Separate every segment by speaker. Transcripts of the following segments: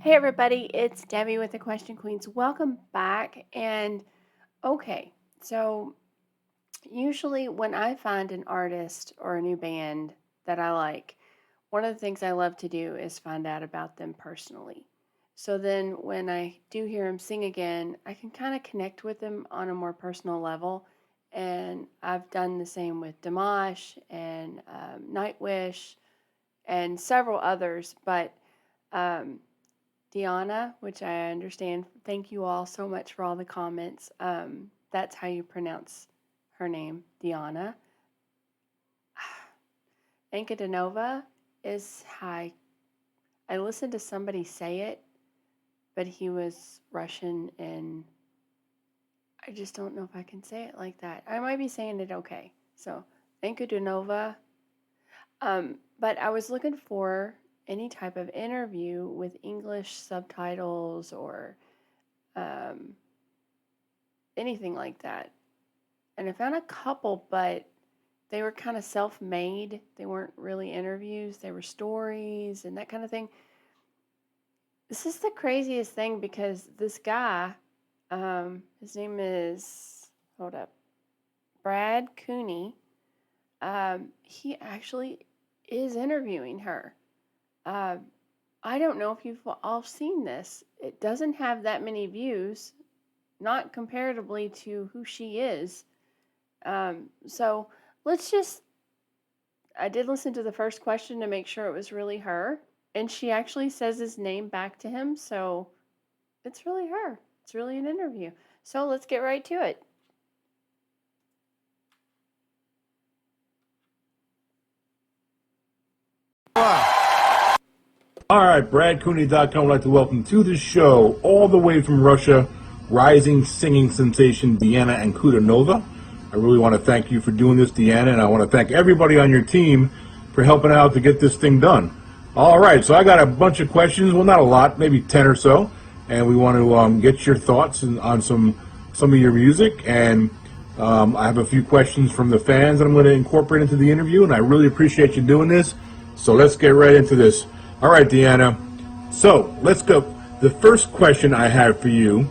Speaker 1: Hey everybody, it's Debbie with the Question Queens. Welcome back. And okay, so usually when I find an artist or a new band that I like, one of the things I love to do is find out about them personally. So then when I do hear them sing again, I can kind of connect with them on a more personal level. And I've done the same with Dimash and Nightwish and several others, but um, Diana, which I understand. Thank you all so much for all the comments. That's how you pronounce her name, Diana. Ankudinova is how I listened to somebody say it, but he was Russian, and I just don't know if I can say it like that. I might be saying it okay. So, Ankudinova. But I was looking for any type of interview with English subtitles or um, anything like that. And I found a couple, but they were kind of self made. They weren't really interviews, they were stories and that kind of thing. This is the craziest thing because this guy, his name is, hold up, Brad Cooney. He actually is interviewing her. Uh, I don't know if you've all seen this. It doesn't have that many views, not comparatively to who she is. So let's just, I did listen to the first question to make sure it was really her. And she actually says his name back to him. So it's really her. It's really an interview. So let's get right to it.
Speaker 2: All right, BradCooney.com would like to welcome to the show, all the way from Russia, rising singing sensation Deanna Ankudinova. I really want to thank you for doing this, Deanna, and I want to thank everybody on your team for helping out to get this thing done. All right, so I got a bunch of questions, well, not a lot, maybe 10 or so, and we want to get your thoughts on some of your music, and I have a few questions from the fans that I'm going to incorporate into the interview, and I really appreciate you doing this. So let's get right into this. All right, Deanna. So let's go. The first question I have for you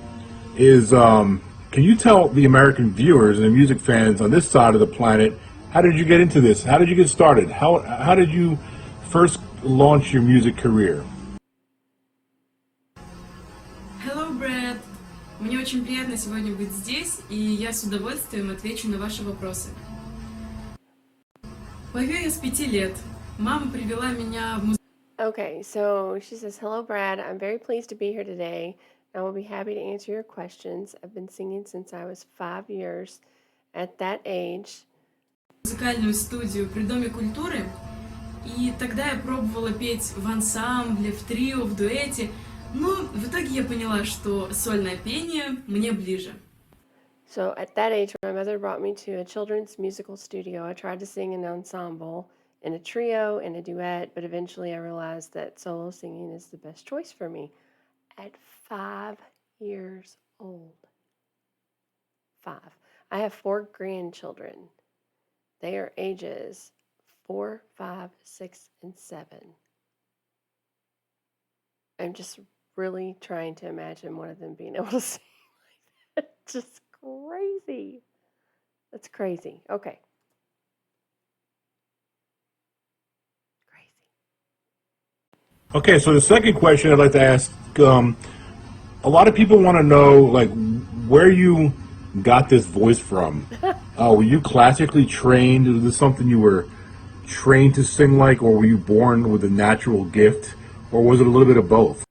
Speaker 2: is, can you tell the American viewers and the music fans on this side of the planet, how did you get into this? How did you get started? How did you first launch your music career?
Speaker 3: Hello, Brad. Мне очень приятно сегодня быть здесь, и я с удовольствием отвечу на ваши вопросы. Пою я с 5 лет. Мама привела меня в музыку.
Speaker 1: Okay, so she says, hello, Brad. I'm very pleased to be here today. I will be happy to answer your questions. I've been singing since I was 5 years. At that age,
Speaker 3: Музыкальную студию при Доме культуры, и тогда я пробовала петь в ансамбле, в трио, в дуэте, но в итоге я поняла, что сольное пение мне ближе.
Speaker 1: So at that age, my mother brought me to a children's musical studio. I tried to sing in an ensemble, in a trio, in a duet, but eventually I realized that solo singing is the best choice for me. At 5 years old. 5. I have 4 grandchildren. They are ages 4, 5, 6, and 7. I'm just really trying to imagine one of them being able to sing like that. Just crazy. That's crazy. Okay. Crazy.
Speaker 2: Okay, so the second question I'd like to ask, a lot of people want to know, like, where you got this voice from. Were you classically trained? Was this something you were trained to sing like, or were you born with a natural gift, or was it a little bit of both?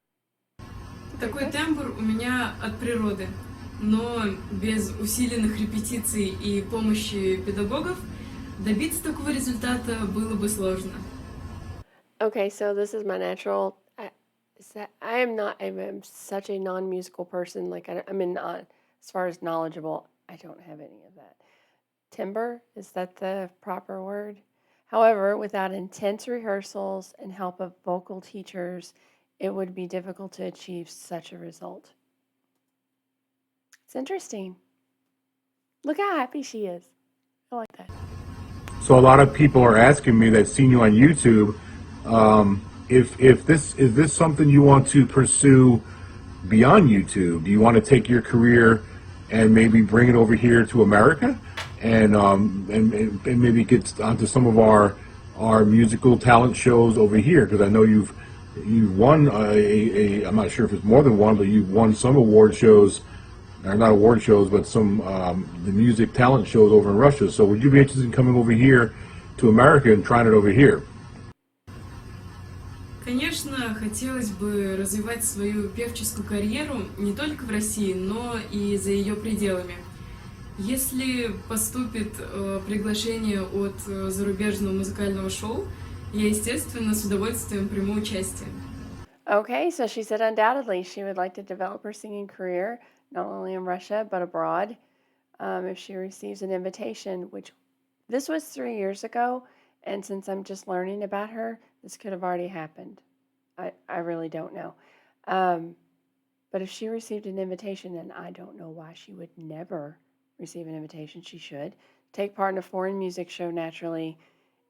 Speaker 3: Такой тембр у меня от природы, но без усиленных репетиций и помощи педагогов добиться такого результата было бы сложно.
Speaker 1: Okay, so this is my natural. I'm such a non-musical person. Like I'm in not as far as knowledgeable. I don't have any of that. Timbre, is that the proper word? However, without intense rehearsals and help of vocal teachers, it would be difficult to achieve such a result. It's interesting. Look how happy she is. I like that.
Speaker 2: So a lot of people are asking me that seen you on YouTube, if this is this something you want to pursue beyond YouTube? Do you want to take your career and maybe bring it over here to America, and maybe get onto some of our musical talent shows over here? Because I know you've won I'm not sure if it's more than one, but you've won some award shows, or not award shows, but some the music talent shows over in Russia. So would you be interested in coming over here to America and trying it over here?
Speaker 3: Конечно, хотелось бы развивать свою певческую карьеру не только в России, но и за ее пределами. Если поступит приглашение от зарубежного музыкального шоу, я, естественно, с удовольствием приму участие.
Speaker 1: Okay, so she said undoubtedly she would like to develop her singing career not only in Russia but abroad if she receives an invitation, which this was 3 years ago, and since I'm just learning about her, this could have already happened. I really don't know. But if she received an invitation, then I don't know why she would never receive an invitation. She should take part in a foreign music show naturally.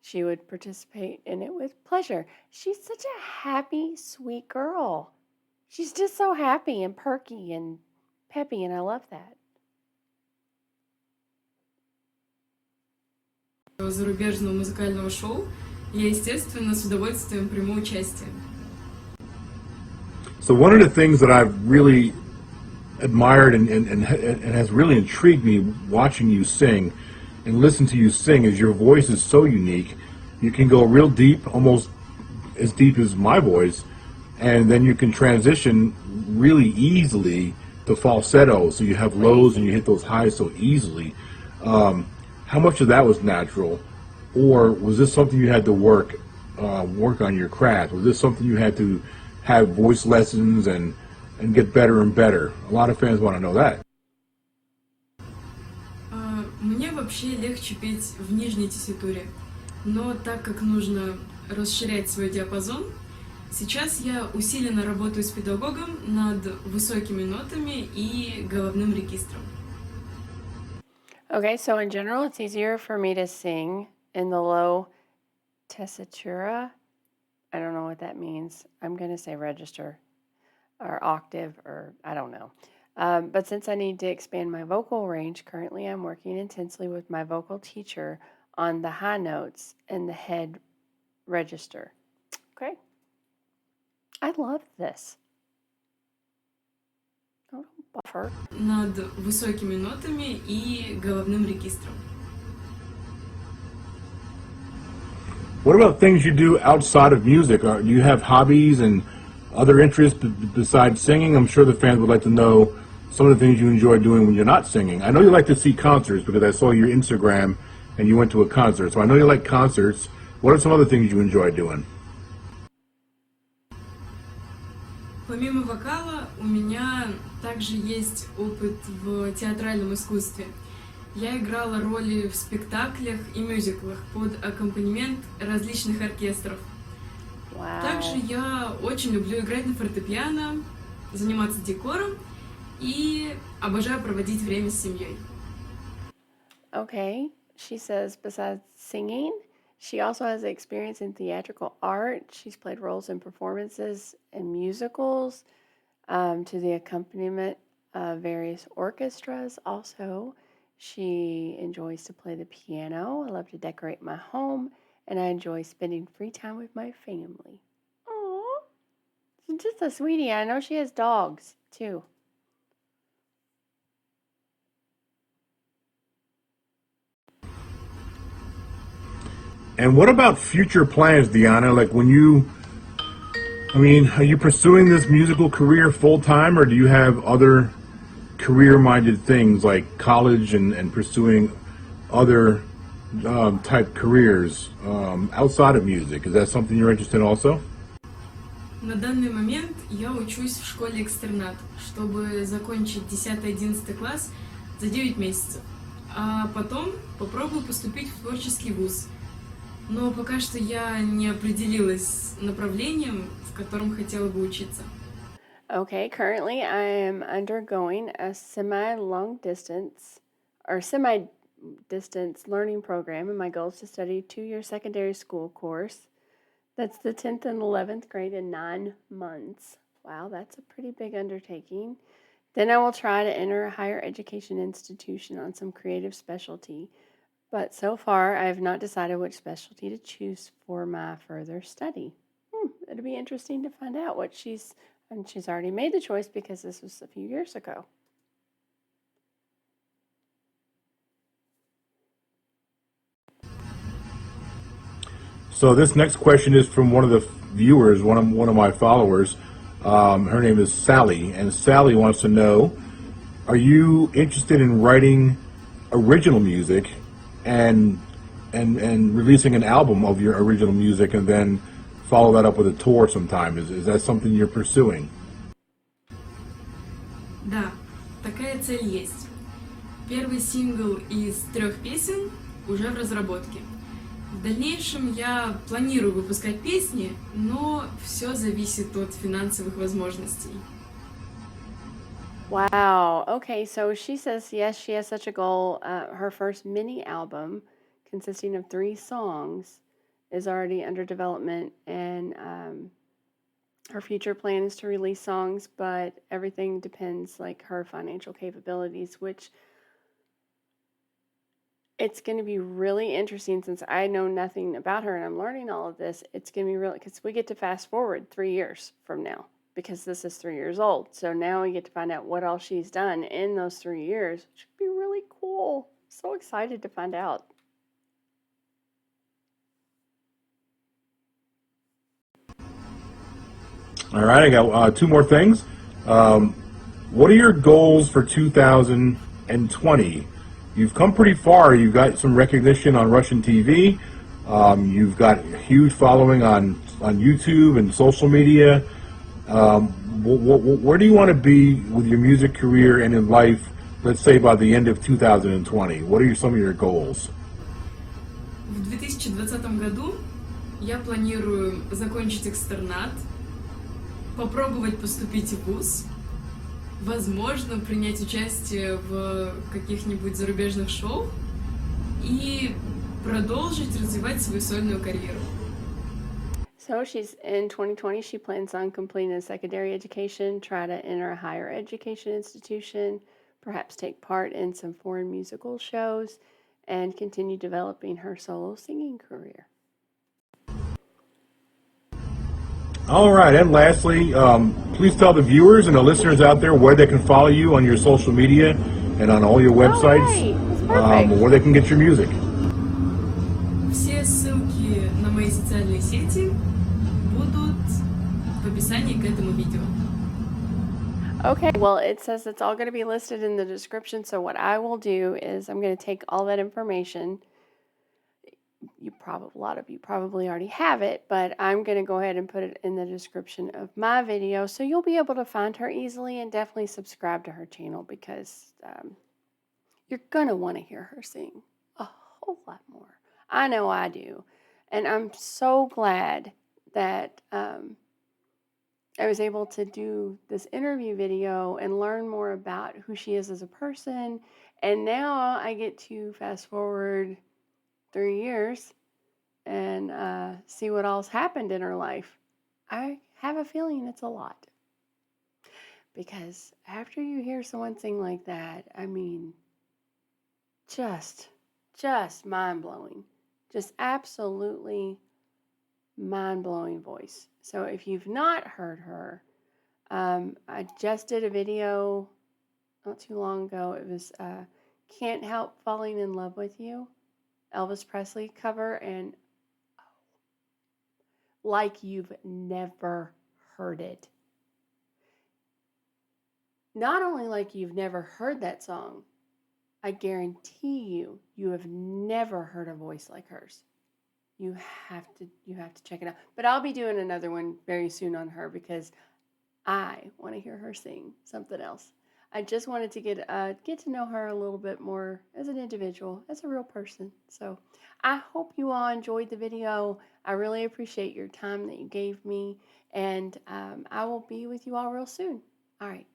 Speaker 1: She would participate in it with pleasure. She's such a happy, sweet girl. She's just so happy and perky and peppy, and I love that.
Speaker 3: Зарубежного музыкального шоу, я, естественно, с удовольствием приму участие.
Speaker 2: So one of the things that I've really admired and has really intrigued me watching you sing and listen to you sing is your voice is so unique. You can go real deep, almost as deep as my voice, and then you can transition really easily to falsetto. So you have lows and you hit those highs so easily. How much of that was natural, or was this something you had to work on your craft? Was this something you had to have voice lessons and get better and better? A lot of fans want to know that.
Speaker 3: Мне вообще легче петь в нижней тесситуре, но так как нужно расширять свой диапазон, сейчас я усиленно работаю с педагогом над высокими нотами и головным регистром.
Speaker 1: Okay, so in general, it's easier for me to sing in the low tessitura. I don't know what that means. I'm going to say register or octave, or I don't know. But since I need to expand my vocal range, currently I'm working intensely with my vocal teacher on the high notes and the head register. Okay. I love this. Oh, buffer.
Speaker 3: Над высокими нотами и головным регистром.
Speaker 2: What about things you do outside of music? Do you have hobbies and other interests besides singing? I'm sure the fans would like to know some of the things you enjoy doing when you're not singing. I know you like to see concerts because I saw your Instagram and you went to a concert. So I know you like concerts. What are some other things you enjoy doing?
Speaker 3: Помимо вокала, у меня также есть опыт в театральном искусстве. Я играла роли в спектаклях и мюзиклах под аккомпанемент различных оркестров.
Speaker 1: Wow.
Speaker 3: Также я очень люблю играть на фортепиано, заниматься декором и обожаю проводить время с семьей.
Speaker 1: Okay, she says besides singing, she also has experience in theatrical art. She's played roles in performances and musicals to the accompaniment of various orchestras. Also, she enjoys to play the piano. I love to decorate my home, and I enjoy spending free time with my family. Aww, she's just a sweetie. I know she has dogs too.
Speaker 2: And what about future plans, Deanna? Like are you pursuing this musical career full time, or do you have other career-minded things like college and pursuing other type careers outside of music? Is that something you're interested in also?
Speaker 3: На данный момент я учусь в школе-экстернат, чтобы закончить 10-11 класс за 9 месяцев. А потом попробую поступить в творческий вуз. Но пока что я не определилась с направлением, в котором хотела бы учиться.
Speaker 1: Okay, currently I am undergoing a semi-long distance or semi-distance learning program, and my goal is to study a 2-year secondary school course That's the 10th and 11th grade in 9 months. Wow, that's a pretty big undertaking. Then I will try to enter a higher education institution on some creative specialty. But so far, I have not decided which specialty to choose for my further study. It'll be interesting to find out what she's already made the choice because this was a few years ago.
Speaker 2: So this next question is from one of the viewers, one of my followers. Her name is Sally, and Sally wants to know: are you interested in writing original music and releasing an album of your original music, and then follow that up with a tour sometime? Is that something you're pursuing?
Speaker 3: Да, такая цель есть. Первый сингл из 3 песен уже в разработке. В дальнейшем я планирую выпускать песни, но все зависит от финансовых возможностей.
Speaker 1: Wow. Okay, so she says yes, she has such a goal. Her first mini album, consisting of 3 songs, is already under development, and her future plan is to release songs, but everything depends like her financial capabilities, which it's going to be really interesting since I know nothing about her and I'm learning all of this. It's going to be really, because we get to fast forward 3 years from now because this is 3 years old. So now we get to find out what all she's done in those 3 years, which would be really cool. So excited to find out.
Speaker 2: All right, I got 2 more things. What are your goals for 2020? You've come pretty far. You've got some recognition on Russian TV. You've got a huge following on YouTube and social media. Where do you want to be with your music career and in life, let's say by the end of 2020? What are some of your goals?
Speaker 3: В 2020 году я планирую закончить экстернат, попробовать поступить в вуз, возможно, принять участие в каких-нибудь зарубежных шоу и продолжить развивать свою сольную карьеру.
Speaker 1: So she's in 2020, she plans on completing a secondary education, try to enter a higher education institution, perhaps take part in some foreign musical shows, and continue developing her solo singing career.
Speaker 2: All right, and lastly, please tell the viewers and the listeners out there where they can follow you on your social media and on all your websites, where they can get your music.
Speaker 3: Все ссылки на мои социальные сети будут в описании к этому видео.
Speaker 1: Okay, well, it says it's all going to be listed in the description. So what I will do is I'm going to take all that information. A lot of you probably already have it, but I'm going to go ahead and put it in the description of my video, so you'll be able to find her easily, and definitely subscribe to her channel because you're going to want to hear her sing a whole lot more. I know I do, and I'm so glad that I was able to do this interview video and learn more about who she is as a person, and now I get to fast forward 3 years and see what all's happened in her life. I have a feeling it's a lot. Because after you hear someone sing like that, I mean, just mind-blowing. Just absolutely mind-blowing voice. So if you've not heard her, I just did a video not too long ago. It was Can't Help Falling in Love with You, Elvis Presley cover, and like you've never heard it. Not only like you've never heard that song, I guarantee you have never heard a voice like hers. You have to check it out. But I'll be doing another one very soon on her because I want to hear her sing something else. I just wanted to get to know her a little bit more as an individual, as a real person. So I hope you all enjoyed the video. I really appreciate your time that you gave me, and I will be with you all real soon. All right.